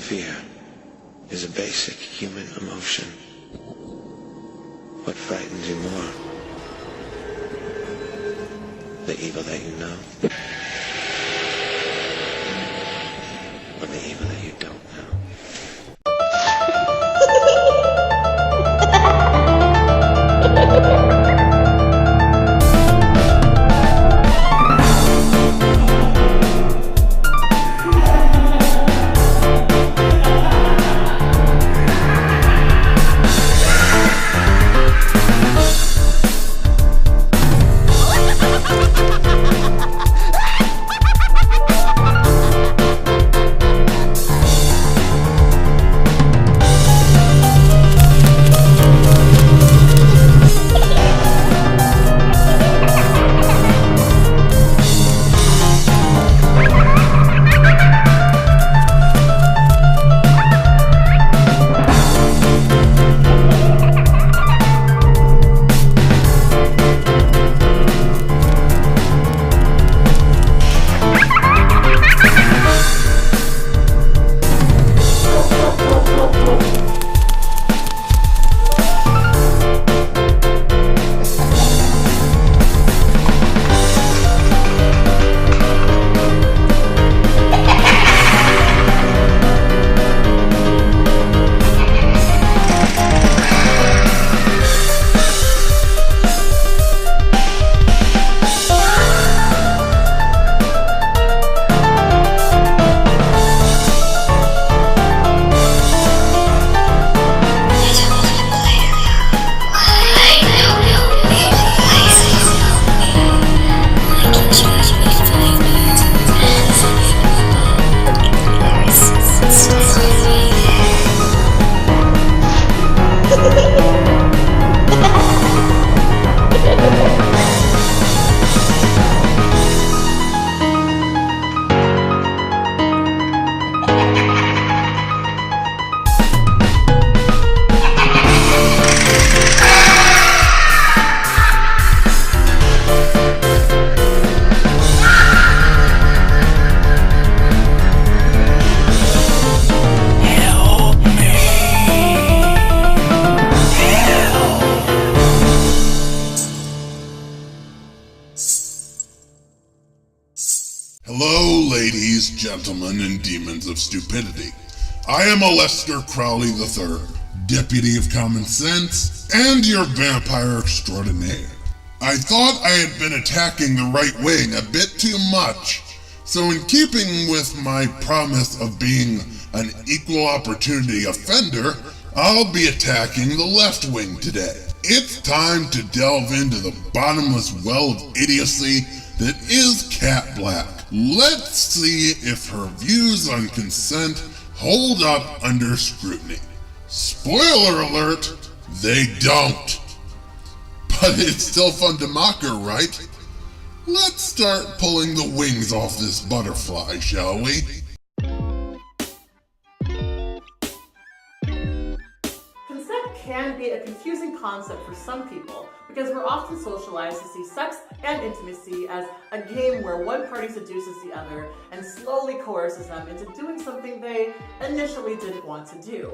Fear is a basic human emotion. What frightens you more? The evil that you know? Or the evil that you don't know? Hello, ladies, gentlemen, and demons of stupidity. I am Lester Crowley III, Deputy of Common Sense, and your vampire extraordinaire. I thought I had been attacking the right wing a bit too much, so in keeping with my promise of being an equal opportunity offender, I'll be attacking the left wing today. It's time to delve into the bottomless well of idiocy that is Cat Blaque. Let's see if her views on consent hold up under scrutiny. Spoiler alert, they don't. But it's still fun to mock her, right? Let's start pulling the wings off this butterfly, shall we? Consent can be a confusing concept for some people because we're often socialized to see sex and intimacy as a game where one party seduces the other and slowly coerces them into doing something they initially didn't want to do.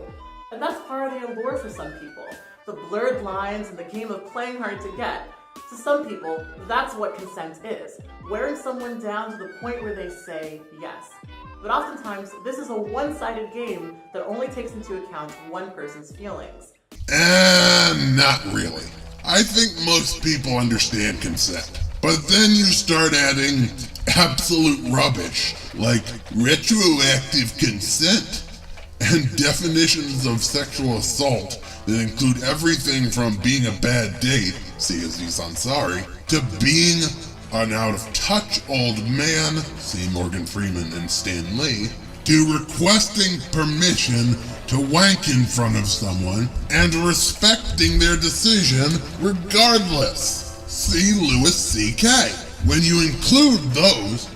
And that's part of the allure for some people, the blurred lines and the game of playing hard to get. To some people, that's what consent is, wearing someone down to the point where they say yes. But oftentimes, this is a one-sided game that only takes into account one person's feelings. Not really. I think most people understand consent. But then you start adding absolute rubbish, like retroactive consent, and definitions of sexual assault that include everything from being a bad date, see Aziz Ansari, to being an out-of-touch old man, see Morgan Freeman and Stan Lee, to requesting permission to wank in front of someone and respecting their decision regardless, see Louis C.K. When you include those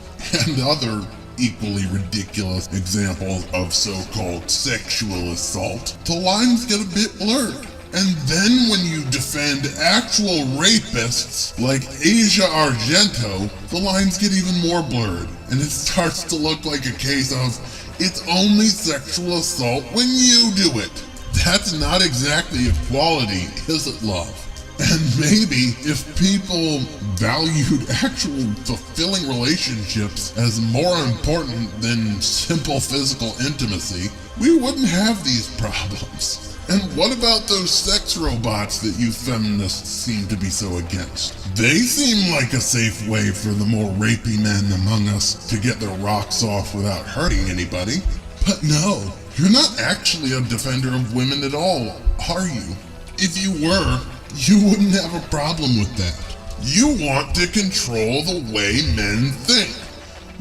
and other equally ridiculous examples of so-called sexual assault, the lines get a bit blurred. And then when you defend actual rapists like Asia Argento, the lines get even more blurred, and it starts to look like a case of It's only sexual assault when you do it. That's not exactly equality, is it, love? And maybe if people valued actual fulfilling relationships as more important than simple physical intimacy, we wouldn't have these problems. And what about those sex robots that you feminists seem to be so against? They seem like a safe way for the more rapey men among us to get their rocks off without hurting anybody. But no, you're not actually a defender of women at all, are you? If you were, you wouldn't have a problem with that. You want to control the way men think.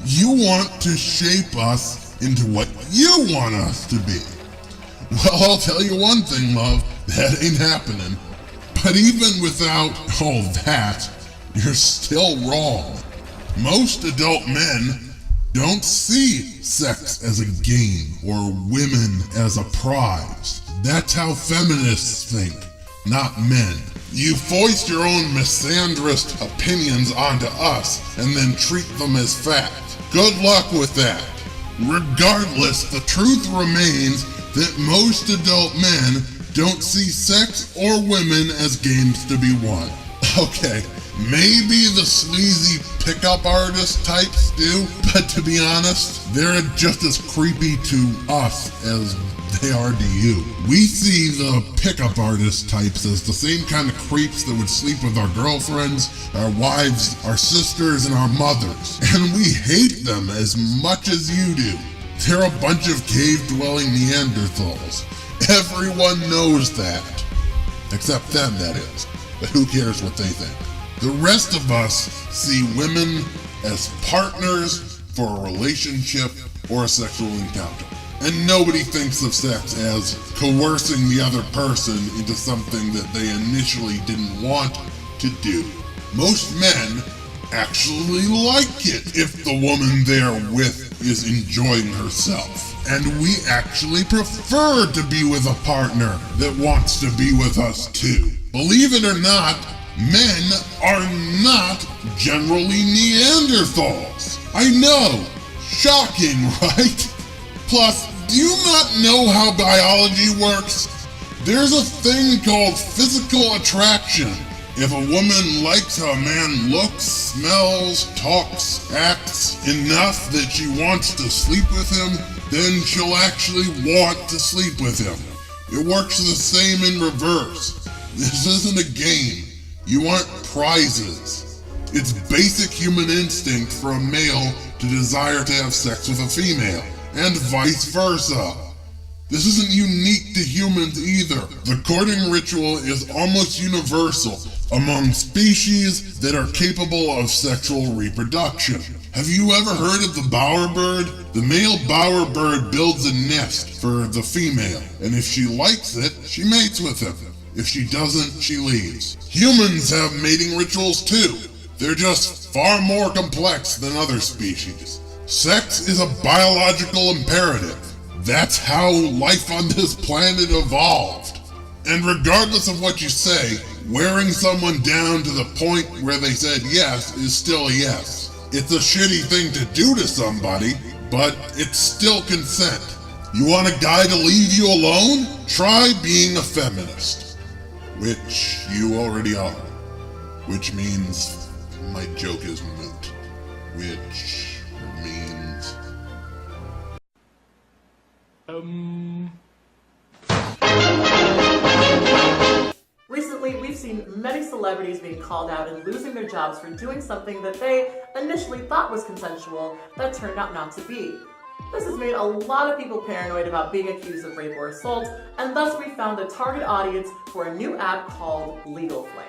You want to shape us into what you want us to be. Well, I'll tell you one thing, love, that ain't happening. But even without all that, you're still wrong. Most adult men don't see sex as a game or women as a prize. That's how feminists think, not men. You foist your own misandrist opinions onto us and then treat them as fact. Good luck with that. Regardless, the truth remains that most adult men don't see sex or women as games to be won. Okay, maybe the sleazy pickup artist types do, but to be honest, they're just as creepy to us as they are to you. We see the pickup artist types as the same kind of creeps that would sleep with our girlfriends, our wives, our sisters, and our mothers. And we hate them as much as you do. They're a bunch of cave-dwelling Neanderthals. Everyone knows that. Except them, that is. But who cares what they think? The rest of us see women as partners for a relationship or a sexual encounter. And nobody thinks of sex as coercing the other person into something that they initially didn't want to do. Most men actually like it if the woman they're with is enjoying herself. And we actually prefer to be with a partner that wants to be with us too. Believe it or not, men are not generally Neanderthals. I know, shocking, right? Plus, do you not know how biology works? There's a thing called physical attraction. If a woman likes how a man looks, smells, talks, acts enough that she wants to sleep with him, then she'll actually want to sleep with him. It works the same in reverse. This isn't a game. You aren't prizes. It's basic human instinct for a male to desire to have sex with a female, and vice versa. This isn't unique to humans either. The courting ritual is almost universal among species that are capable of sexual reproduction. Have you ever heard of the bowerbird? The male bowerbird builds a nest for the female, and if she likes it, she mates with him. If she doesn't, she leaves. Humans have mating rituals too. They're just far more complex than other species. Sex is a biological imperative. That's how life on this planet evolved. And regardless of what you say, wearing someone down to the point where they said yes is still a yes. It's a shitty thing to do to somebody, but it's still consent. You want a guy to leave you alone? Try being a feminist. Which you already are. Which means my joke is moot. Which means... Recently, we've seen many celebrities being called out and losing their jobs for doing something that they initially thought was consensual that turned out not to be. This has made a lot of people paranoid about being accused of rape or assault, and thus we found a target audience for a new app called Legal Flame.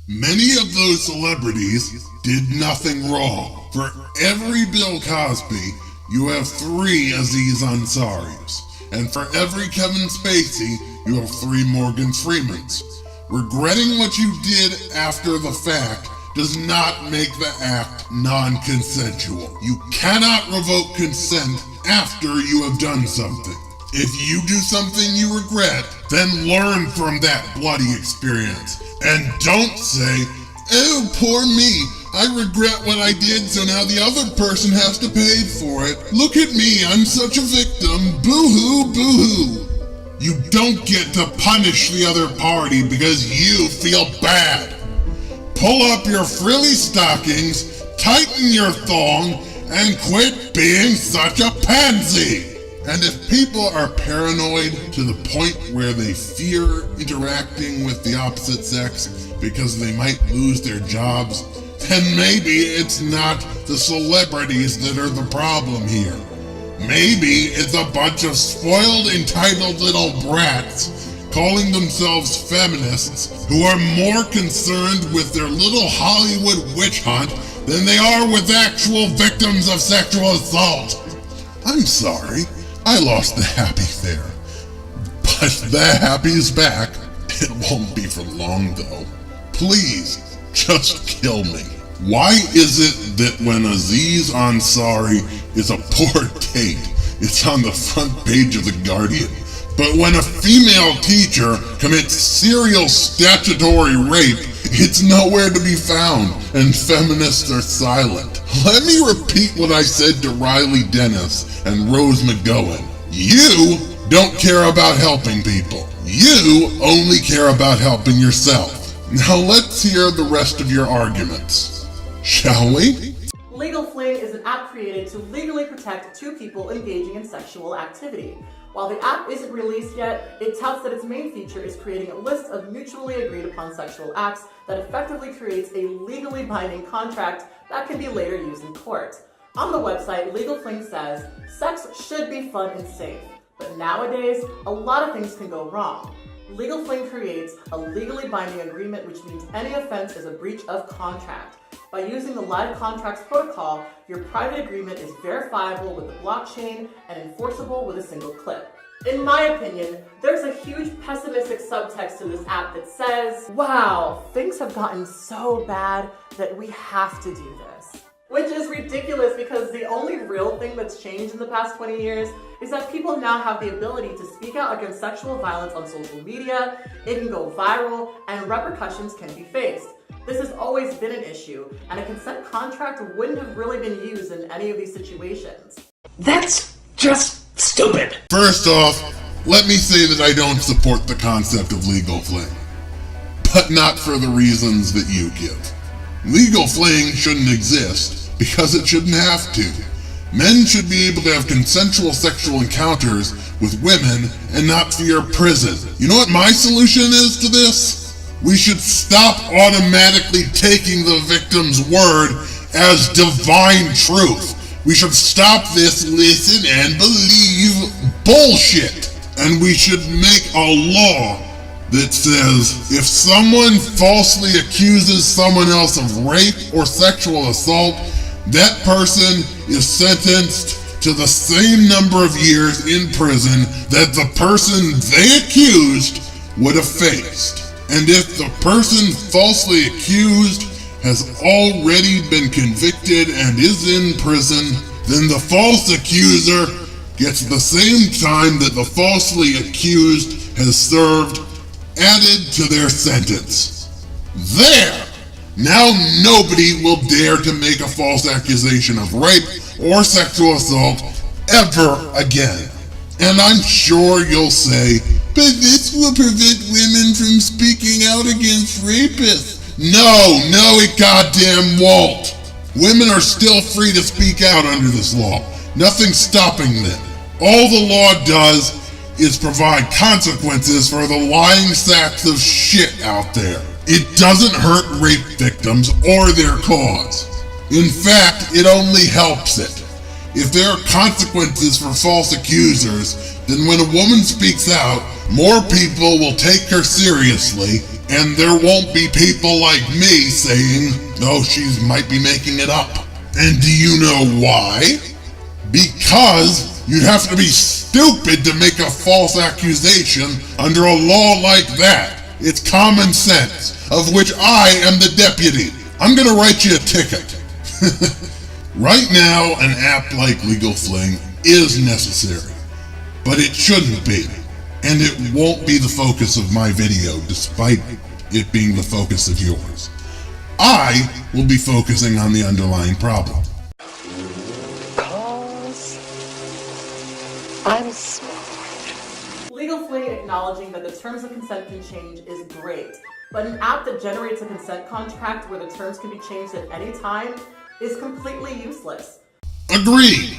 Many of those celebrities did nothing wrong. For every Bill Cosby, you have 3 Aziz Ansari's. And for every Kevin Spacey, you have 3 Morgan Freemans. Regretting what you did after the fact does not make the act non-consensual. You cannot revoke consent after you have done something. If you do something you regret, then learn from that bloody experience. And don't say, "Oh, poor me. I regret what I did, so now the other person has to pay for it. Look at me, I'm such a victim. Boo-hoo, boo-hoo." You don't get to punish the other party because you feel bad. Pull up your frilly stockings, tighten your thong, and quit being such a pansy. And if people are paranoid to the point where they fear interacting with the opposite sex because they might lose their jobs, then maybe it's not the celebrities that are the problem here. Maybe it's a bunch of spoiled, entitled little brats calling themselves feminists who are more concerned with their little Hollywood witch hunt than they are with actual victims of sexual assault. I'm sorry, I lost the happy there. But the happy is back. It won't be for long though. Please, just kill me. Why is it that when Aziz Ansari is a poor date, it's on the front page of The Guardian, but when a female teacher commits serial statutory rape, it's nowhere to be found, and feminists are silent? Let me repeat what I said to Riley Dennis and Rose McGowan. You don't care about helping people. You only care about helping yourself. Now let's hear the rest of your arguments, shall we? Legal Fling is an app created to legally protect two people engaging in sexual activity. While the app isn't released yet, it touts that its main feature is creating a list of mutually agreed upon sexual acts that effectively creates a legally binding contract that can be later used in court. On the website, Legal Fling says, sex should be fun and safe, but nowadays, a lot of things can go wrong. Legal Fling creates a legally binding agreement, which means any offense is a breach of contract. By using the live contracts protocol, your private agreement is verifiable with the blockchain and enforceable with a single click. In my opinion, there's a huge pessimistic subtext to this app that says, wow, things have gotten so bad that we have to do this. Which is ridiculous because the only real thing that's changed in the past 20 years is that people now have the ability to speak out against sexual violence on social media, it can go viral, and repercussions can be faced. This has always been an issue, and a consent contract wouldn't have really been used in any of these situations. That's just stupid. First off, let me say that I don't support the concept of legal fling, but not for the reasons that you give. Legal fling shouldn't exist because it shouldn't have to. Men should be able to have consensual sexual encounters with women and not fear prison. You know what my solution is to this? We should stop automatically taking the victim's word as divine truth. We should stop this listen and believe bullshit. And we should make a law that says if someone falsely accuses someone else of rape or sexual assault, that person is sentenced to the same number of years in prison that the person they accused would have faced. And if the person falsely accused has already been convicted and is in prison, then the false accuser gets the same time that the falsely accused has served added to their sentence. There! Now nobody will dare to make a false accusation of rape or sexual assault ever again. And I'm sure you'll say, but this will prevent women from speaking out against rapists. No, it goddamn won't. Women are still free to speak out under this law. Nothing's stopping them. All the law does is provide consequences for the lying sacks of shit out there. It doesn't hurt rape victims or their cause. In fact, it only helps it. If there are consequences for false accusers, then when a woman speaks out, more people will take her seriously, and there won't be people like me saying, oh, she might be making it up. And do you know why? Because you'd have to be stupid to make a false accusation under a law like that. It's common sense, of which I am the deputy. I'm gonna write you a ticket. Right now, an app like Legal Fling is necessary. but it shouldn't be. And it won't be the focus of my video, despite it being the focus of yours. I will be focusing on the underlying problem. Cause I'm smart. Legally acknowledging that the terms of consent can change is great, but an app that generates a consent contract where the terms can be changed at any time is completely useless. Agreed.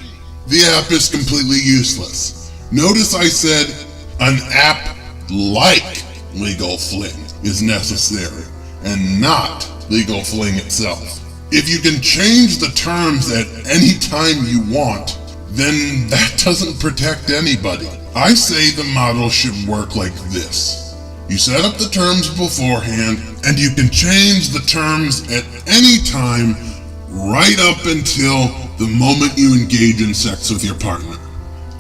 The app is completely useless. Notice I said an app like Legal Fling is necessary, and not Legal Fling itself. If you can change the terms at any time you want, then that doesn't protect anybody. I say the model should work like this. You set up the terms beforehand, and you can change the terms at any time, right up until the moment you engage in sex with your partner.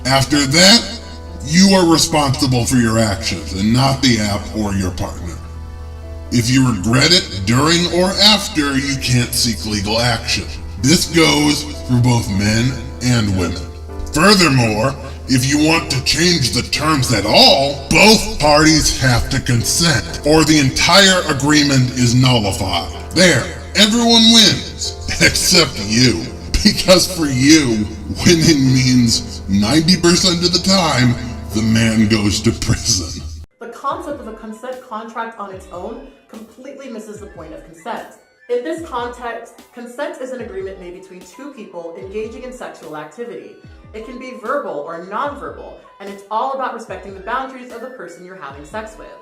After that, you are responsible for your actions, and not the app or your partner. If you regret it during or after, you can't seek legal action. This goes for both men and women. Furthermore, if you want to change the terms at all, both parties have to consent, or the entire agreement is nullified. There, everyone wins, except you. Because for you, winning means 90% of the time, the man goes to prison. The concept of a consent contract on its own completely misses the point of consent. In this context, consent is an agreement made between two people engaging in sexual activity. It can be verbal or non-verbal, and it's all about respecting the boundaries of the person you're having sex with.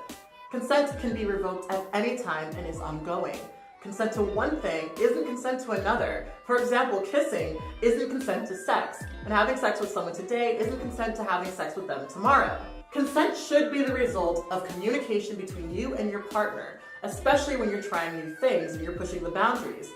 Consent can be revoked at any time and is ongoing. Consent to one thing isn't consent to another. For example, kissing isn't consent to sex, and having sex with someone today isn't consent to having sex with them tomorrow. Consent should be the result of communication between you and your partner, especially when you're trying new things and you're pushing the boundaries.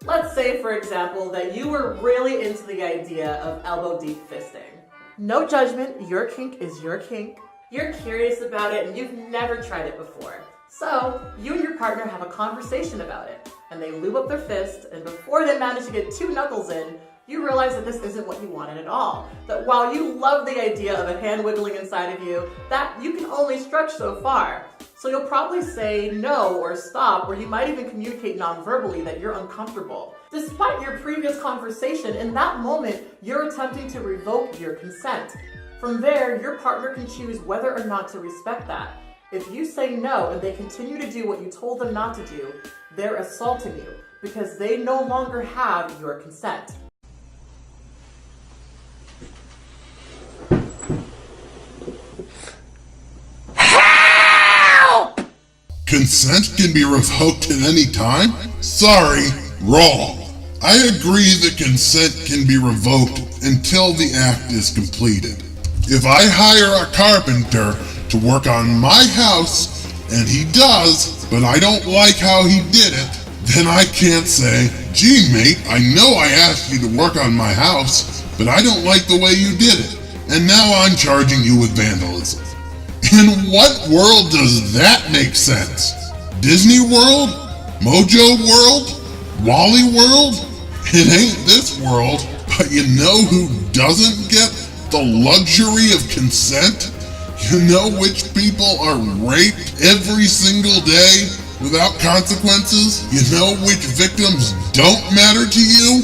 Let's say, for example, that you were really into the idea of elbow-deep fisting. No judgment, your kink is your kink. You're curious about it and you've never tried it before. So, you and your partner have a conversation about it, and they lube up their fist, and before they manage to get 2 knuckles in, you realize that this isn't what you wanted at all. That while you love the idea of a hand wiggling inside of you, that you can only stretch so far. So you'll probably say no or stop, or you might even communicate non-verbally that you're uncomfortable. Despite your previous conversation, in that moment, you're attempting to revoke your consent. From there, your partner can choose whether or not to respect that. If you say no and they continue to do what you told them not to do, they're assaulting you because they no longer have your consent. Consent can be revoked at any time? Sorry, wrong. I agree that consent can be revoked until the act is completed. If I hire a carpenter to work on my house, and he does, but I don't like how he did it, then I can't say, gee mate, I know I asked you to work on my house, but I don't like the way you did it, and now I'm charging you with vandalism. In what world does that make sense? Disney World? Mojo World? Wally World? It ain't this world, but you know who doesn't get the luxury of consent? You know which people are raped every single day without consequences? You know which victims don't matter to you?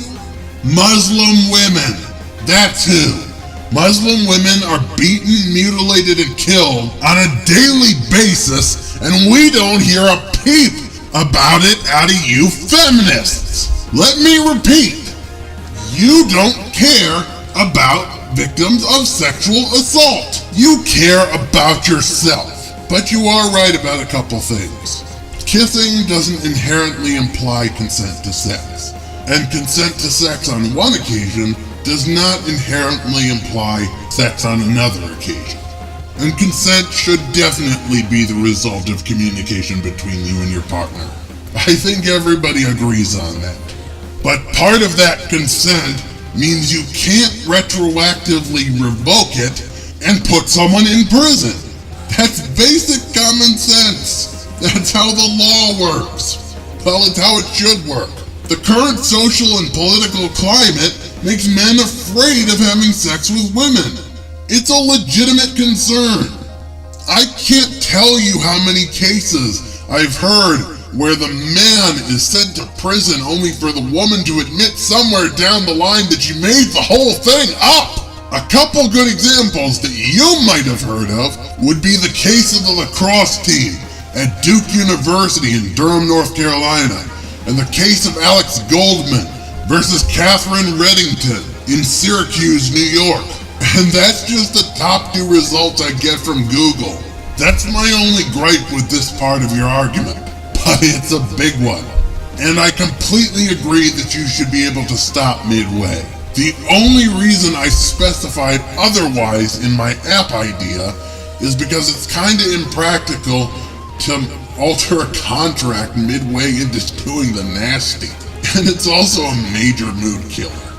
Muslim women. That's who. Muslim women are beaten, mutilated, and killed on a daily basis, and we don't hear a peep about it out of you feminists. Let me repeat. You don't care about victims of sexual assault. You care about yourself. But you are right about a couple things. Kissing doesn't inherently imply consent to sex, and consent to sex on one occasion does not inherently imply sex on another occasion. And consent should definitely be the result of communication between you and your partner. I think everybody agrees on that. But part of that consent means you can't retroactively revoke it and put someone in prison. That's basic common sense. That's how the law works. Well, it's how it should work. The current social and political climate makes men afraid of having sex with women. It's a legitimate concern. I can't tell you how many cases I've heard where the man is sent to prison only for the woman to admit somewhere down the line that she made the whole thing up. A couple good examples that you might have heard of would be the case of the lacrosse team at Duke University in Durham, North Carolina, and the case of Alex Goldman versus Catherine Reddington in Syracuse, New York. And that's just the top 2 results I get from Google. That's my only gripe with this part of your argument, but it's a big one. And I completely agree that you should be able to stop midway. The only reason I specified otherwise in my app idea is because it's kinda impractical to alter a contract midway into doing the nasty. And it's also a major mood killer.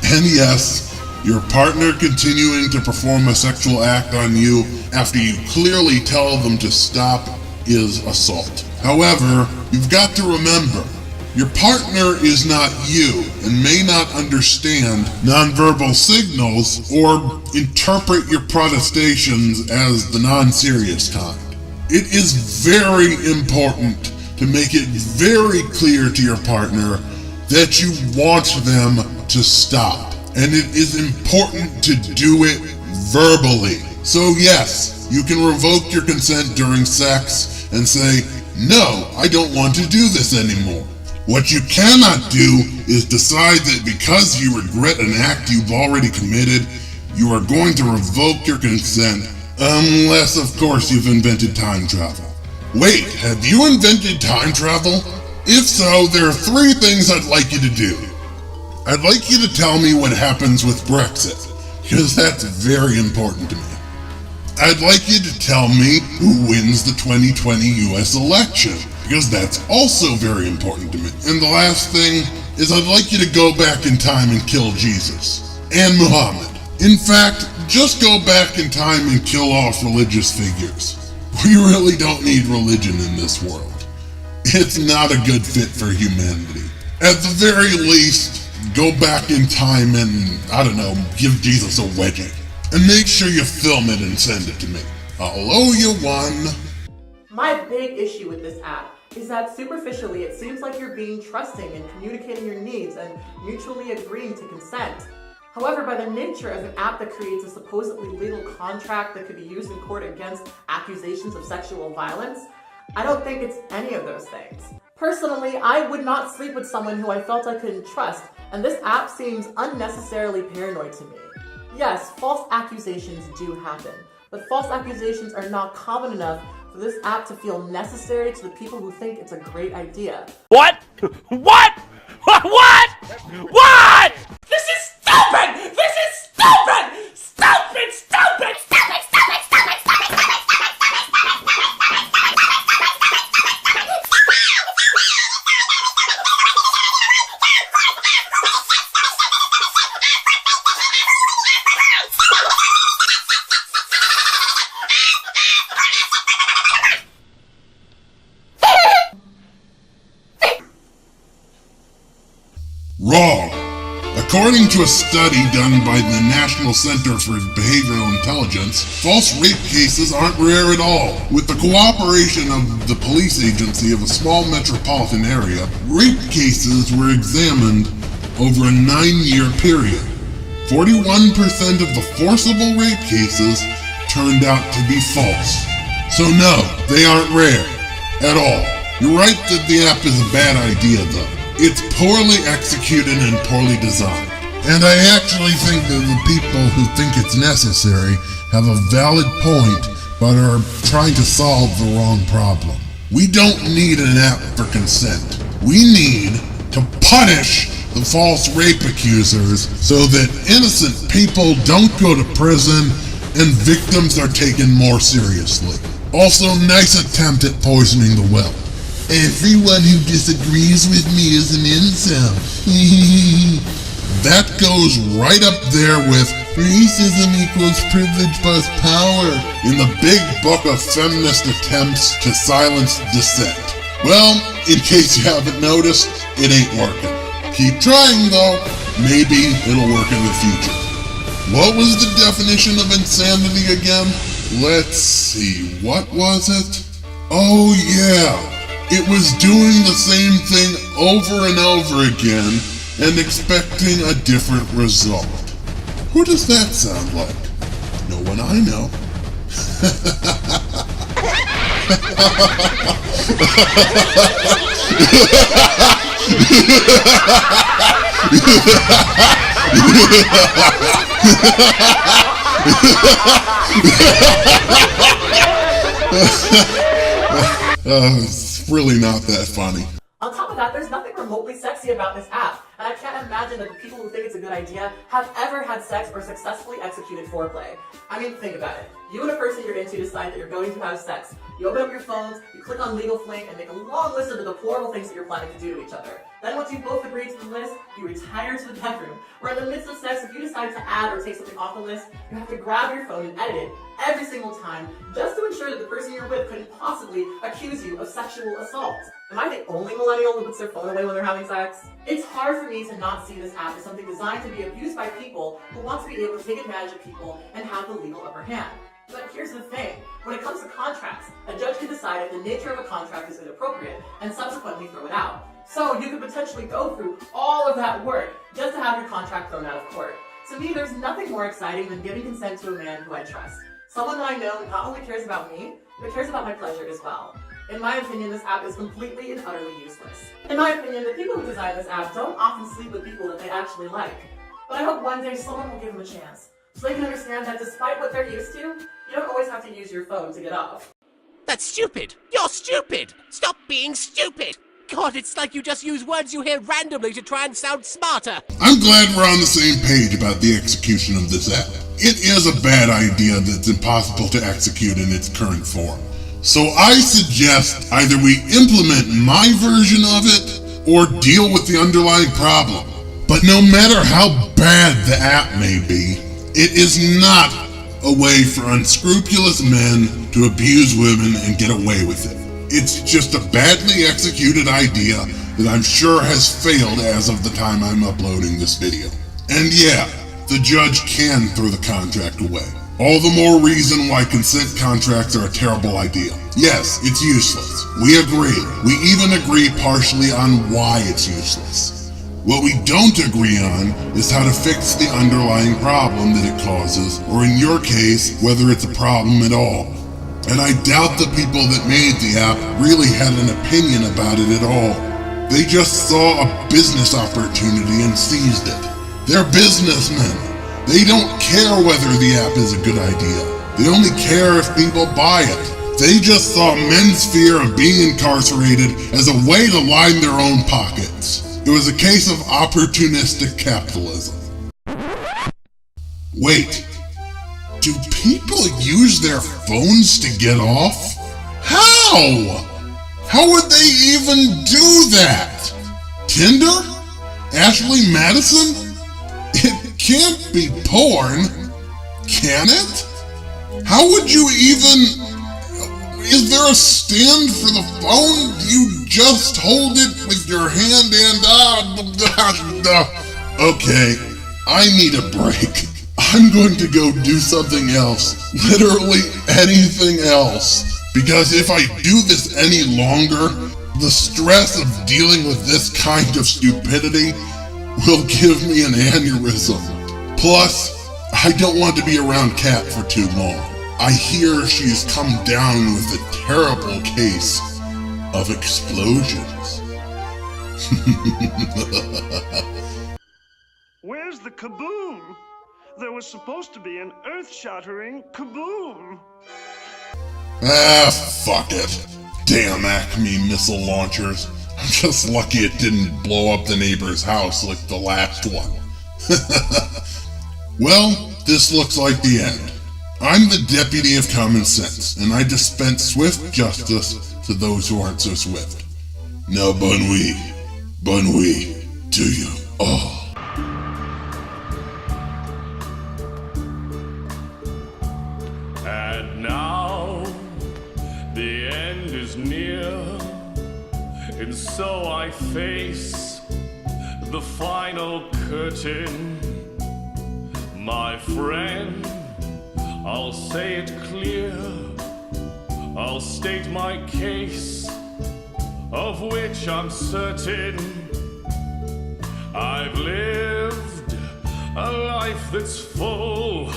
And yes, your partner continuing to perform a sexual act on you after you clearly tell them to stop is assault. However, you've got to remember, your partner is not you and may not understand nonverbal signals or interpret your protestations as the non-serious kind. It is very important to make it very clear to your partner that you want them to stop. And it is important to do it verbally. So yes, you can revoke your consent during sex and say, no, I don't want to do this anymore. What you cannot do is decide that because you regret an act you've already committed, you are going to revoke your consent, unless of course you've invented time travel. Wait, have you invented time travel? If so, there are 3 things I'd like you to do. I'd like you to tell me what happens with Brexit, because that's very important to me. I'd like you to tell me who wins the 2020 US election, because that's also very important to me. And the last thing is I'd like you to go back in time and kill Jesus and Muhammad. In fact, just go back in time and kill off religious figures. We really don't need religion in this world. It's not a good fit for humanity. At the very least, go back in time and, I don't know, give Jesus a wedgie. And make sure you film it and send it to me. I'll owe you one. My big issue with this app is that superficially it seems like you're being trusting and communicating your needs and mutually agreeing to consent. However, by the nature of an app that creates a supposedly legal contract that could be used in court against accusations of sexual violence, I don't think it's any of those things. Personally, I would not sleep with someone who I felt I couldn't trust, and this app seems unnecessarily paranoid to me. Yes, false accusations do happen, but false accusations are not common enough for this app to feel necessary to the people who think it's a great idea. What? What? What? What? This is stupid! This is stupid! Stupid! Stupid! Stupid! Stupid! Stupid! Stupid! Wrong. According to a study done by the National Center for Behavioral Intelligence, false rape cases aren't rare at all. With the cooperation of the police agency of a small metropolitan area, rape cases were examined over a 9-year period. 41% of the forcible rape cases turned out to be false. So no, they aren't rare. At all. You're right that the app is a bad idea though. It's poorly executed and poorly designed. And I actually think that the people who think it's necessary have a valid point, but are trying to solve the wrong problem. We don't need an app for consent. We need to punish the false rape accusers so that innocent people don't go to prison and victims are taken more seriously. Also, nice attempt at poisoning the well. Everyone who disagrees with me is an incel. That goes right up there with racism equals privilege plus power in the big book of feminist attempts to silence dissent. Well, in case you haven't noticed, it ain't working. Keep trying though. Maybe it'll work in the future. What was the definition of insanity again? Let's see, what was it? Oh yeah, it was doing the same thing over and over again and expecting a different result. Who does that sound like? No one I know. It's really not that funny. On top of that, there's nothing remotely sexy about this app, and I can't imagine that the people who think it's a good idea have ever had sex or successfully executed foreplay. I mean, think about it. You and a person you're into decide that you're going to have sex. You open up your phones, you click on Legal Fling, and make a long list of the deplorable things that you're planning to do to each other. Then once you both agree to the list, you retire to the bedroom, where in the midst of sex, if you decide to add or take something off the list, you have to grab your phone and edit it every single time, just to ensure that the person you're with couldn't possibly accuse you of sexual assault. Am I the only millennial who puts their phone away when they're having sex? It's hard for me to not see this app as something designed to be abused by people who want to be able to take advantage of people and have the legal upper hand. But here's the thing, when it comes to contracts, a judge can decide if the nature of a contract is inappropriate and subsequently throw it out. So you could potentially go through all of that work just to have your contract thrown out of court. To me, there's nothing more exciting than giving consent to a man who I trust. Someone that I know not only cares about me, but cares about my pleasure as well. In my opinion, this app is completely and utterly useless. In my opinion, the people who design this app don't often sleep with people that they actually like. But I hope one day someone will give them a chance, so they can understand that despite what they're used to, you don't always have to use your phone to get off. That's stupid! You're stupid! Stop being stupid! God, it's like you just use words you hear randomly to try and sound smarter! I'm glad we're on the same page about the execution of this app. It is a bad idea that's impossible to execute in its current form. So I suggest either we implement my version of it or deal with the underlying problem. But no matter how bad the app may be, it is not a way for unscrupulous men to abuse women and get away with it. It's just a badly executed idea that I'm sure has failed as of the time I'm uploading this video. And yeah, the judge can throw the contract away. All the more reason why consent contracts are a terrible idea. Yes, it's useless. We agree. We even agree partially on why it's useless. What we don't agree on is how to fix the underlying problem that it causes, or in your case, whether it's a problem at all. And I doubt the people that made the app really had an opinion about it at all. They just saw a business opportunity and seized it. They're businessmen. They don't care whether the app is a good idea. They only care if people buy it. They just saw men's fear of being incarcerated as a way to line their own pockets. It was a case of opportunistic capitalism. Wait, do people use their phones to get off? How? How would they even do that? Tinder? Ashley Madison? It can't be porn, can it? How would you even... Is there a stand for the phone? You just hold it with your hand and Okay, I need a break. I'm going to go do something else. Literally anything else. Because if I do this any longer, the stress of dealing with this kind of stupidity will give me an aneurysm. Plus, I don't want to be around Kat for too long. I hear she's come down with a terrible case of explosions. Where's the kaboom? There was supposed to be an earth-shattering kaboom. Fuck it. Damn Acme missile launchers. I'm just lucky it didn't blow up the neighbor's house like the last one. Well, this looks like the end. I'm the deputy of common sense, and I dispense swift justice to those who aren't so swift. Now bon nuit to you all. And now, the end is near, and so I face the final curtain. My friend, I'll say it clear. I'll state my case, of which I'm certain. I've lived a life that's full.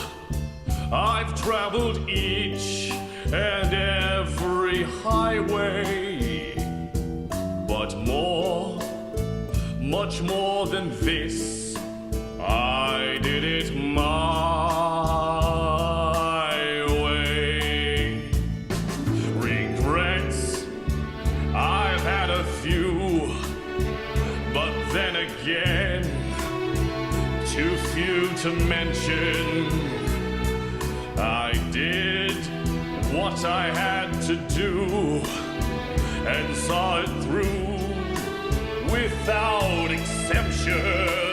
I've traveled each and every highway. But more, much more than this, I did it my way. Regrets, I've had a few, but then again, too few to mention. I did what I had to do and saw it through without exception.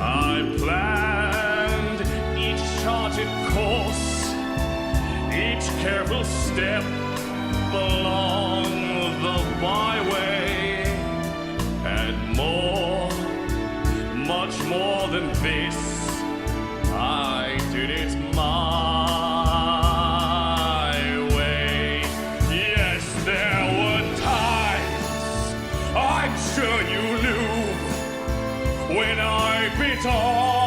I planned each charted course, each careful step along the byway, and more, much more than this, I did it my way. Yes, there were times, I'm sure you knew, when I bit off